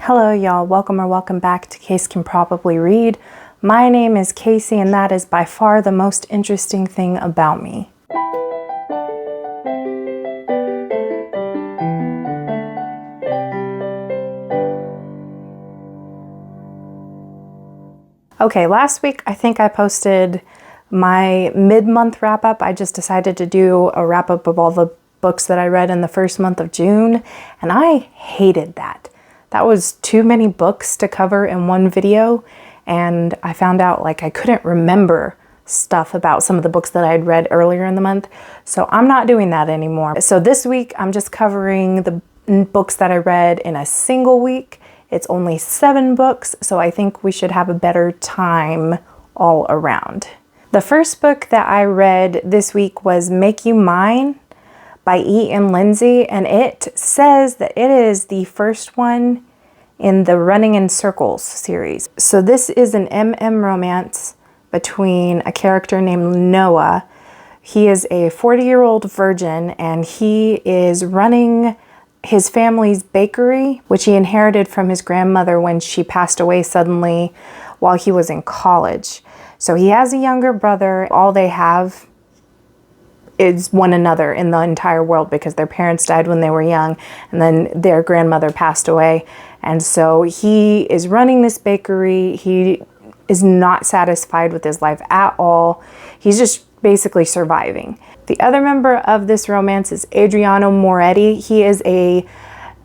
Hello y'all, welcome back to Case Can Probably Read. My name is Casey and that is by far the most interesting thing about me. Okay, last week I think I posted my mid-month wrap-up. I just decided to do a wrap-up of all the books that I read in the first month of June, and I hated that. That was too many books to cover in one video, and I found out like I couldn't remember stuff about some of the books that I had read earlier in the month, so I'm not doing that anymore. So this week I'm just covering the books that I read in a single week. It's only 7 books, so I think we should have a better time all around. The first book that I read this week was Make You Mine by Lindsey, and it says that it is the first one in the Running in Circles series. So this is an MM romance between a character named Noah. He is a 40-year-old virgin, and he is running his family's bakery, which he inherited from his grandmother when she passed away suddenly while he was in college. So he has a younger brother. All they have is one another in the entire world because their parents died when they were young and then their grandmother passed away. And so he is running this bakery. He is not satisfied with his life at all. He's just basically surviving. The other member of this romance is Adriano Moretti. He is a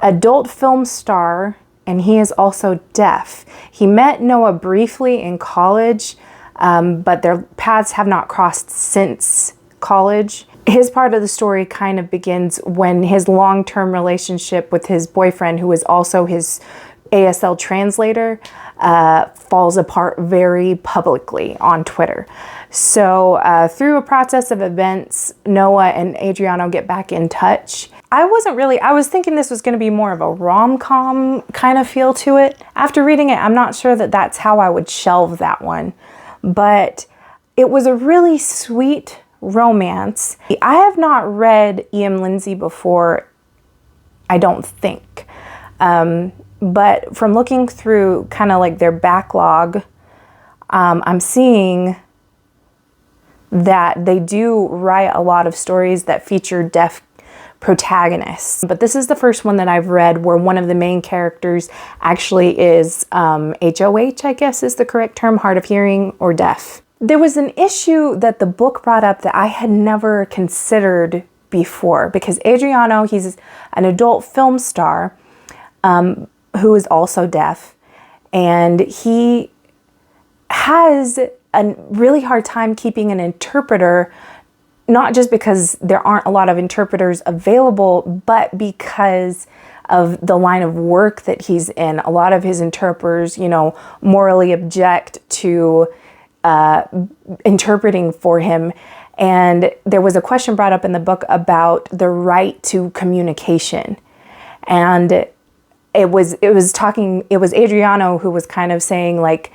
adult film star and he is also deaf. He met Noah briefly in college, but their paths have not crossed since college. His part of the story kind of begins when his long-term relationship with his boyfriend, who is also his ASL translator, falls apart very publicly on Twitter. So through a process of events, Noah and Adriano get back in touch. I was thinking this was going to be more of a rom-com kind of feel to it. After reading it, I'm not sure that that's how I would shelve that one, but it was a really sweet romance. I have not read Lindsey before, I don't think. But from looking through kind of like their backlog, I'm seeing that they do write a lot of stories that feature deaf protagonists. But this is the first one that I've read where one of the main characters actually is HOH, I guess is the correct term, hard of hearing or deaf. There was an issue that the book brought up that I had never considered before because Adriano, he's an adult film star who is also deaf, and he has a really hard time keeping an interpreter, not just because there aren't a lot of interpreters available, but because of the line of work that he's in. A lot of his interpreters, morally object to interpreting for him. And there was a question brought up in the book about the right to communication. And it was Adriano who was kind of saying, like,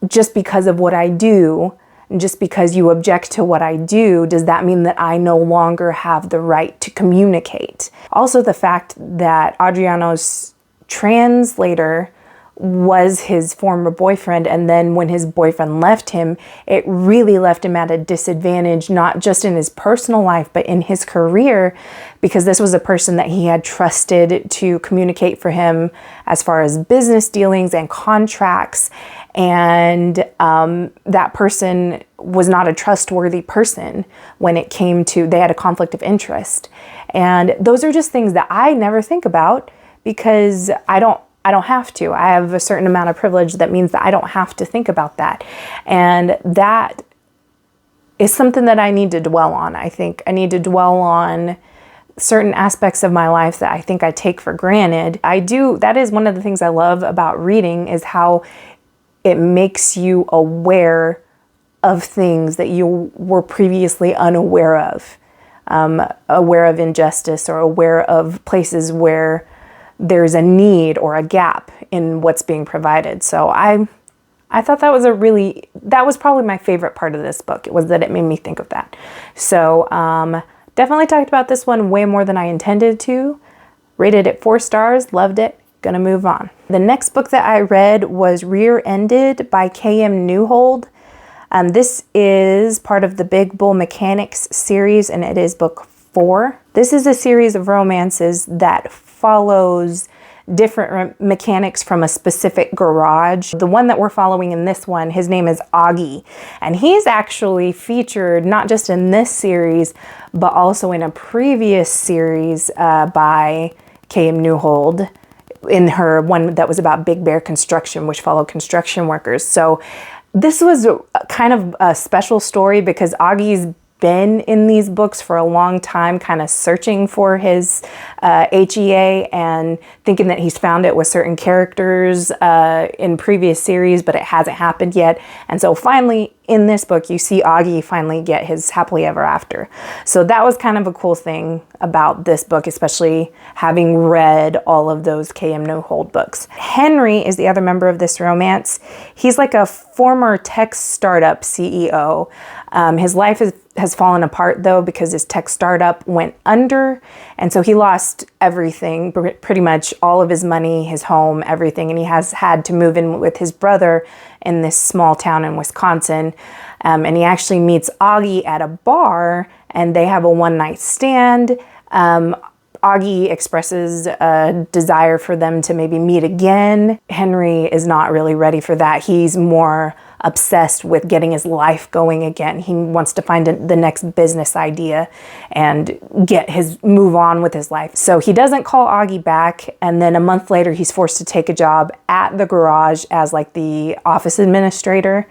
just because of what I do, and just because you object to what I do, does that mean that I no longer have the right to communicate? Also, the fact that Adriano's translator was his former boyfriend, and then when his boyfriend left him, it really left him at a disadvantage, not just in his personal life, but in his career, because this was a person that he had trusted to communicate for him as far as business dealings and contracts, and that person was not a trustworthy person when it came to, they had a conflict of interest. And those are just things that I never think about because I don't have to. I have a certain amount of privilege that means that I don't have to think about that. And that is something that I need to dwell on. I think I need to dwell on certain aspects of my life that I think I take for granted. That is one of the things I love about reading, is how it makes you aware of things that you were previously unaware of. Aware of injustice or aware of places where there's a need or a gap in what's being provided. So I thought that was probably my favorite part of this book. It was that it made me think of that. So definitely talked about this one way more than I intended to. Rated it 4 stars, loved it. Gonna move on. The next book that I read was Rear-Ended by K.M. Neuhold. This is part of the Big Bull Mechanics series, and it is book 4. This is a series of romances that follows different mechanics from a specific garage. The one that we're following in this one, his name is Augie, and he's actually featured not just in this series, but also in a previous series by K.M. Neuhold, in her one that was about Big Bear Construction, which followed construction workers. So this was kind of a special story because Augie's been in these books for a long time, kind of searching for his HEA and thinking that he's found it with certain characters in previous series, but it hasn't happened yet. And so finally in this book, you see Augie finally get his happily ever after. So that was kind of a cool thing about this book, especially having read all of those K.M. Neuhold books. Henry is the other member of this romance. He's like a former tech startup CEO. His life has fallen apart though because his tech startup went under, and so he lost everything, pretty much all of his money, his home, everything, and he has had to move in with his brother in this small town in Wisconsin. And he actually meets Augie at a bar, and they have a one-night stand. Augie expresses a desire for them to maybe meet again. Henry is not really ready for that. He's more obsessed with getting his life going again. He wants to find the next business idea and move on with his life. So he doesn't call Augie back, and then a month later he's forced to take a job at the garage as like the office administrator.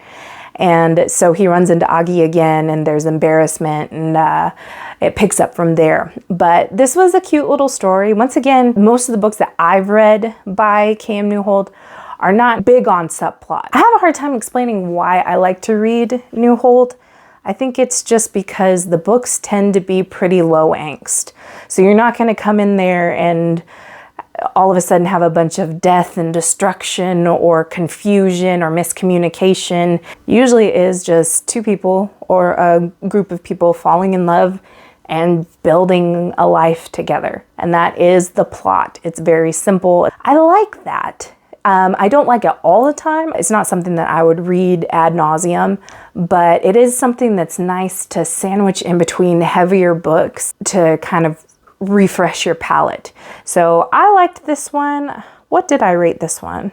And so he runs into Augie again, and there's embarrassment, and it picks up from there. But this was a cute little story. Once again, most of the books that I've read by K.M. Neuhold are not big on subplot. I have a hard time explaining why I like to read Neuhold. I think it's just because the books tend to be pretty low angst. So you're not going to come in there and all of a sudden have a bunch of death and destruction or confusion or miscommunication. Usually it is just two people or a group of people falling in love and building a life together. And that is the plot. It's very simple. I like that. I don't like it all the time. It's not something that I would read ad nauseum, but it is something that's nice to sandwich in between heavier books to kind of refresh your palate. So I liked this one. What did I rate this one?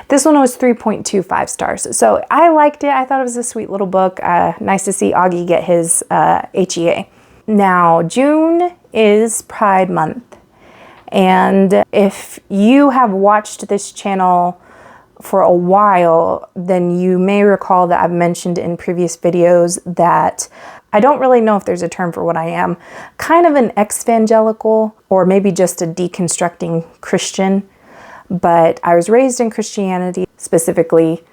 This one was 3.25 stars. So I liked it. I thought it was a sweet little book. Nice to see Augie get his HEA. Now, June is Pride Month. And if you have watched this channel for a while, then you may recall that I've mentioned in previous videos that I don't really know if there's a term for what I am. Kind of an ex-evangelical, or maybe just a deconstructing Christian. But I was raised in Christianity, specifically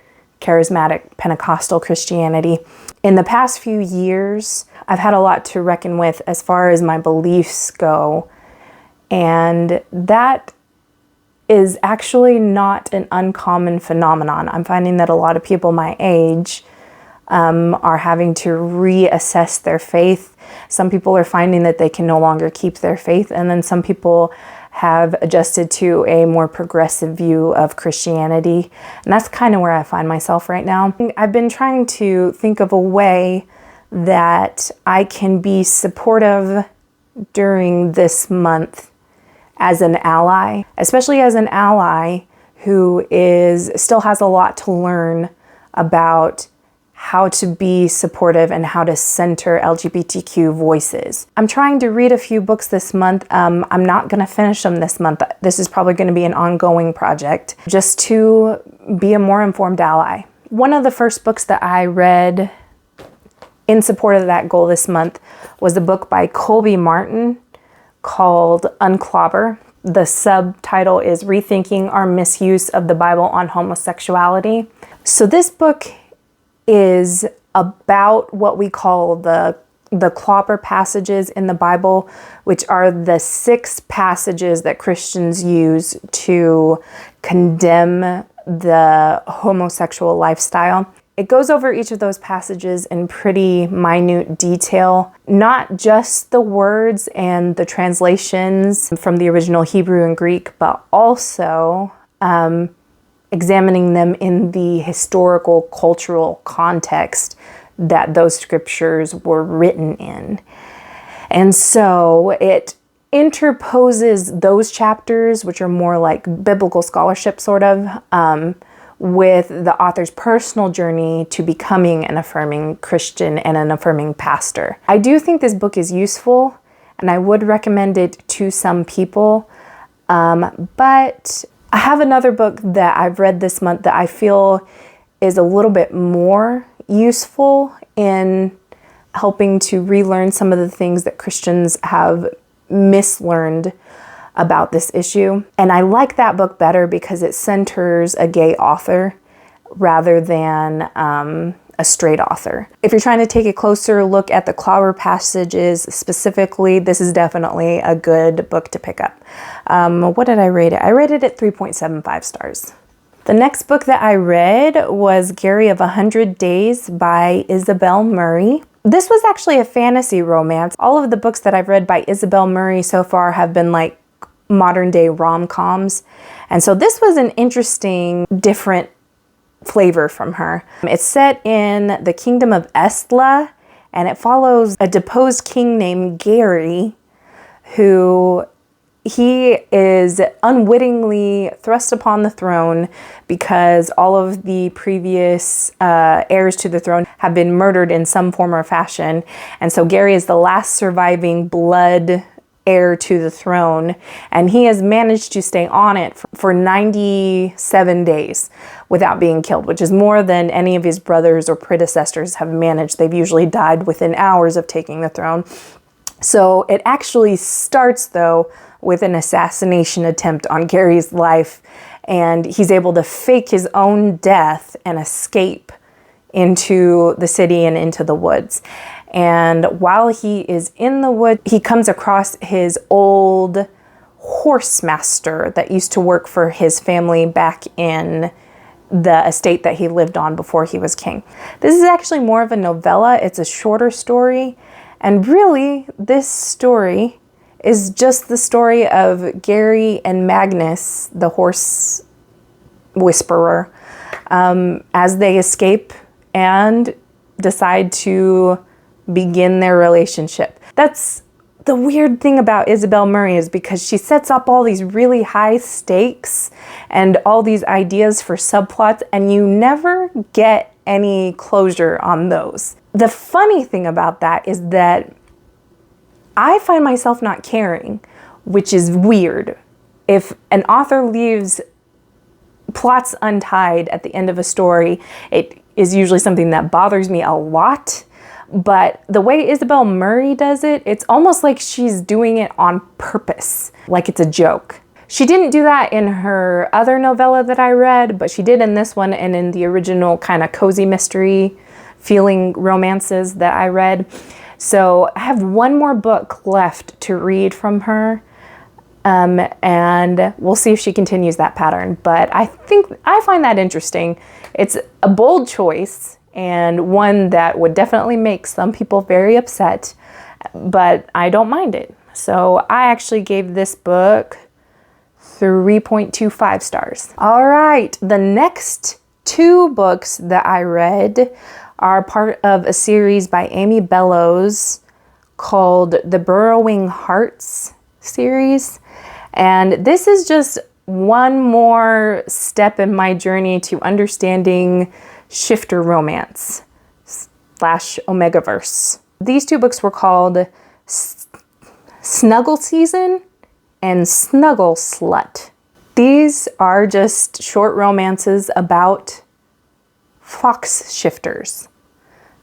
charismatic Pentecostal Christianity. In the past few years, I've had a lot to reckon with as far as my beliefs go. And that is actually not an uncommon phenomenon. I'm finding that a lot of people my age are having to reassess their faith. Some people are finding that they can no longer keep their faith, and then some people have adjusted to a more progressive view of Christianity. And that's kind of where I find myself right now. I've been trying to think of a way that I can be supportive during this month as an ally, especially as an ally who still has a lot to learn about how to be supportive and how to center LGBTQ voices. I'm trying to read a few books this month. I'm not going to finish them this month. This is probably going to be an ongoing project just to be a more informed ally. One of the first books that I read in support of that goal this month was a book by Colby Martin called UNCLOBBER. The subtitle is Rethinking Our Misuse of the Bible on Homosexuality. So this book is about what we call the clobber passages in the Bible, which are the 6 passages that Christians use to condemn the homosexual lifestyle. it goes over each of those passages in pretty minute detail, not just the words and the translations from the original Hebrew and Greek, but also examining them in the historical, cultural context that those scriptures were written in. And so it interposes those chapters, which are more like biblical scholarship sort of, with the author's personal journey to becoming an affirming Christian and an affirming pastor. I do think this book is useful, and I would recommend it to some people, but I have another book that I've read this month that I feel is a little bit more useful in helping to relearn some of the things that Christians have mislearned about this issue. And I like that book better because it centers a gay author rather than a straight author. If you're trying to take a closer look at the clobber passages specifically, this is definitely a good book to pick up. What did I rate it? I rated it 3.75 stars. The next book that I read was Gary of 100 Days by Isabel Murray. This was actually a fantasy romance. All of the books that I've read by Isabel Murray so far have been like modern day rom-coms. And so this was an interesting, different flavor from her. It's set in the kingdom of SLUT, and it follows a deposed king named Gary, who he is unwittingly thrust upon the throne because all of the previous heirs to the throne have been murdered in some form or fashion. And so Gary is the last surviving blood heir to the throne, and he has managed to stay on it for 97 days without being killed, which is more than any of his brothers or predecessors have managed. They've usually died within hours of taking the throne. So it actually starts, though, with an assassination attempt on Gary's life, and he's able to fake his own death and escape into the city and into the woods. And while he is in the woods, he comes across his old horse master that used to work for his family back in the estate that he lived on before he was king. This is actually more of a novella. It's a shorter story. And really, this story is just the story of Gary and Magnus, the horse whisperer, as they escape and decide to begin their relationship. That's the weird thing about Isabel Murray, is because she sets up all these really high stakes and all these ideas for subplots, and you never get any closure on those. The funny thing about that is that I find myself not caring, which is weird. If an author leaves plots untied at the end of a story, it is usually something that bothers me a lot. But the way Isabel Murray does it, it's almost like she's doing it on purpose, like it's a joke. She didn't do that in her other novella that I read, but she did in this one and in the original kind of cozy mystery feeling romances that I read. So I have one more book left to read from her, and we'll see if she continues that pattern. But I find that interesting. It's a bold choice, and one that would definitely make some people very upset, but I don't mind it. So I actually gave this book 3.25 stars. All right, the next two books that I read are part of a series by Amy Bellows called the Burrowing Hearts series. And this is just one more step in my journey to understanding shifter romance / Omegaverse. These two books were called Snuggle Season and Snuggle Slut. These are just short romances about fox shifters.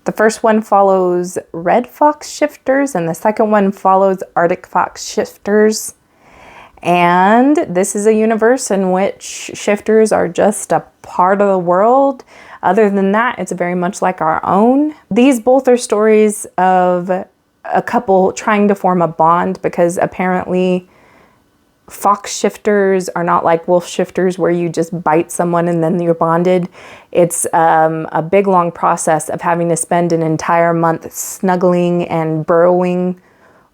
The first one follows red fox shifters, and the second one follows Arctic fox shifters. And this is a universe in which shifters are just a part of the world. Other than that, it's very much like our own. These both are stories of a couple trying to form a bond because apparently fox shifters are not like wolf shifters where you just bite someone and then you're bonded. It's a big, long process of having to spend an entire month snuggling and burrowing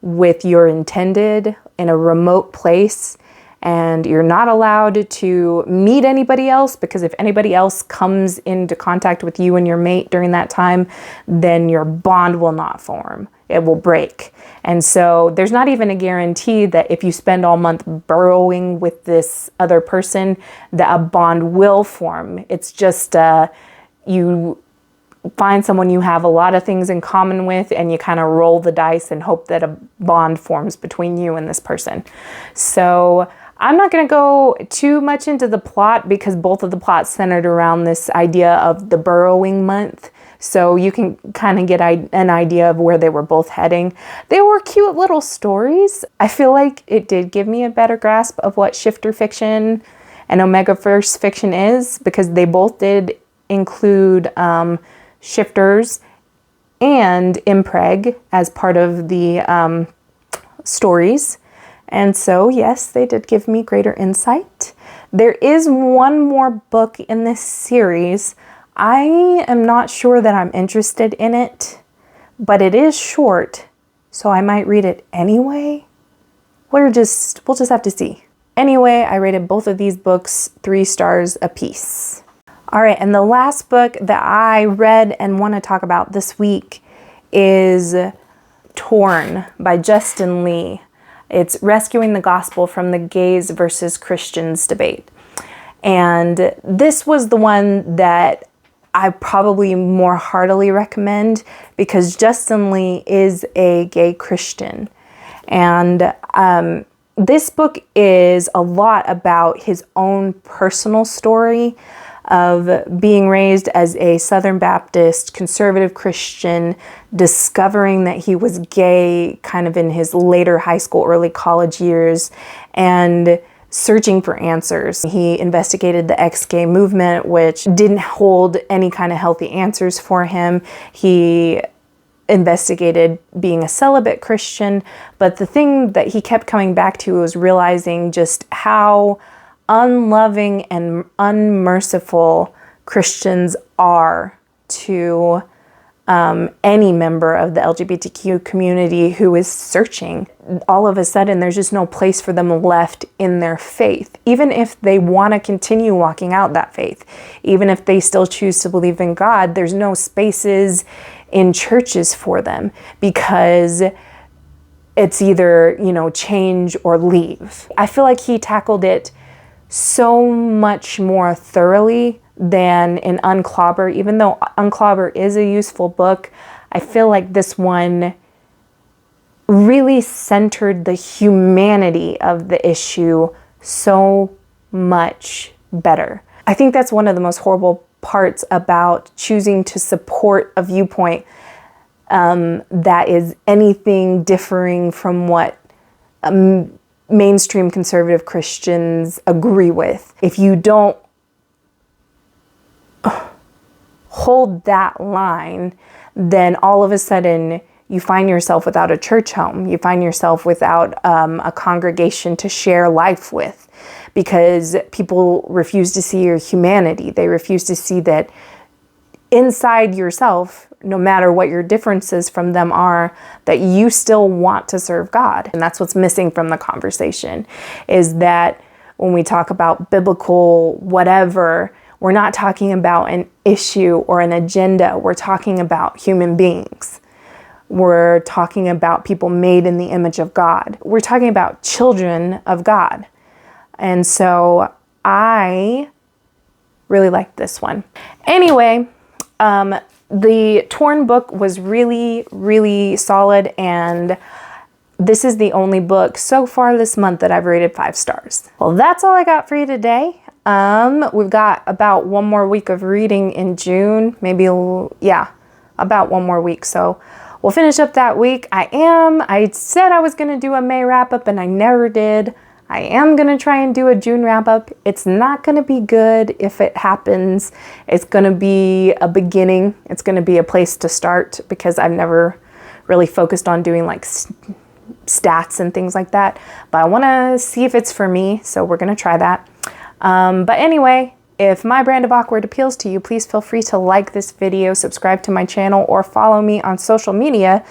with your intended in a remote place. And you're not allowed to meet anybody else, because if anybody else comes into contact with you and your mate during that time, then your bond will not form. It will break. And so there's not even a guarantee that if you spend all month burrowing with this other person, that a bond will form. It's just you find someone you have a lot of things in common with, and you kind of roll the dice and hope that a bond forms between you and this person. So I'm not going to go too much into the plot, because both of the plots centered around this idea of the burrowing month. So you can kind of get an idea of where they were both heading. They were cute little stories. I feel like it did give me a better grasp of what shifter fiction and Omegaverse fiction is, because they both did include shifters and impreg as part of the stories. And so, yes, they did give me greater insight. There is one more book in this series. I am not sure that I'm interested in it, but it is short, so I might read it anyway. We'll just have to see. Anyway, I rated both of these books 3 stars apiece. All right, and the last book that I read and want to talk about this week is Torn by Justin Lee. It's Rescuing the Gospel from the Gays versus Christians debate. And this was the one that I probably more heartily recommend, because Justin Lee is a gay Christian. And this book is a lot about his own personal story of being raised as a Southern Baptist conservative Christian, discovering that he was gay kind of in his later high school, early college years, and searching for answers. He investigated the ex-gay movement, which didn't hold any kind of healthy answers for him. He investigated being a celibate Christian, but the thing that he kept coming back to was realizing just how unloving and unmerciful Christians are to any member of the LGBTQ community who is searching. All of a sudden, there's just no place for them left in their faith. Even if they want to continue walking out that faith, even if they still choose to believe in God, there's no spaces in churches for them, because it's either, change or leave. I feel like he tackled it so much more thoroughly than in UNCLOBBER. Even though UNCLOBBER is a useful book, I feel like this one really centered the humanity of the issue so much better. I think that's one of the most horrible parts about choosing to support a viewpoint that is anything differing from what mainstream conservative Christians agree with. If you don't hold that line, then all of a sudden you find yourself without a church home. You find yourself without a congregation to share life with, because people refuse to see your humanity. They refuse to see that inside yourself, no matter what your differences from them are, that you still want to serve God. And that's what's missing from the conversation, is that when we talk about biblical whatever, we're not talking about an issue or an agenda. We're talking about human beings. We're talking about people made in the image of God. We're talking about children of God. And so I really liked this one. Anyway, the Torn book was really, really solid, and this is the only book so far this month that I've rated 5 stars. Well, that's all I got for you today. We've got about one more week of reading in June, about one more week. So we'll finish up that week. I said I was going to do a May wrap up and I never did. I am going to try and do a June wrap up. It's not going to be good if it happens. It's going to be a beginning. It's going to be a place to start, because I've never really focused on doing like stats and things like that, but I want to see if it's for me, so we're going to try that. But anyway, if my brand of awkward appeals to you, please feel free to like this video, subscribe to my channel, or follow me on social media,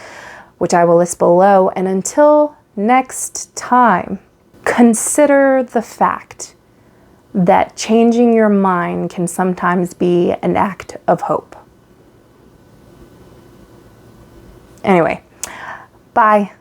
which I will list below. And until next time, consider the fact that changing your mind can sometimes be an act of hope. Anyway, bye.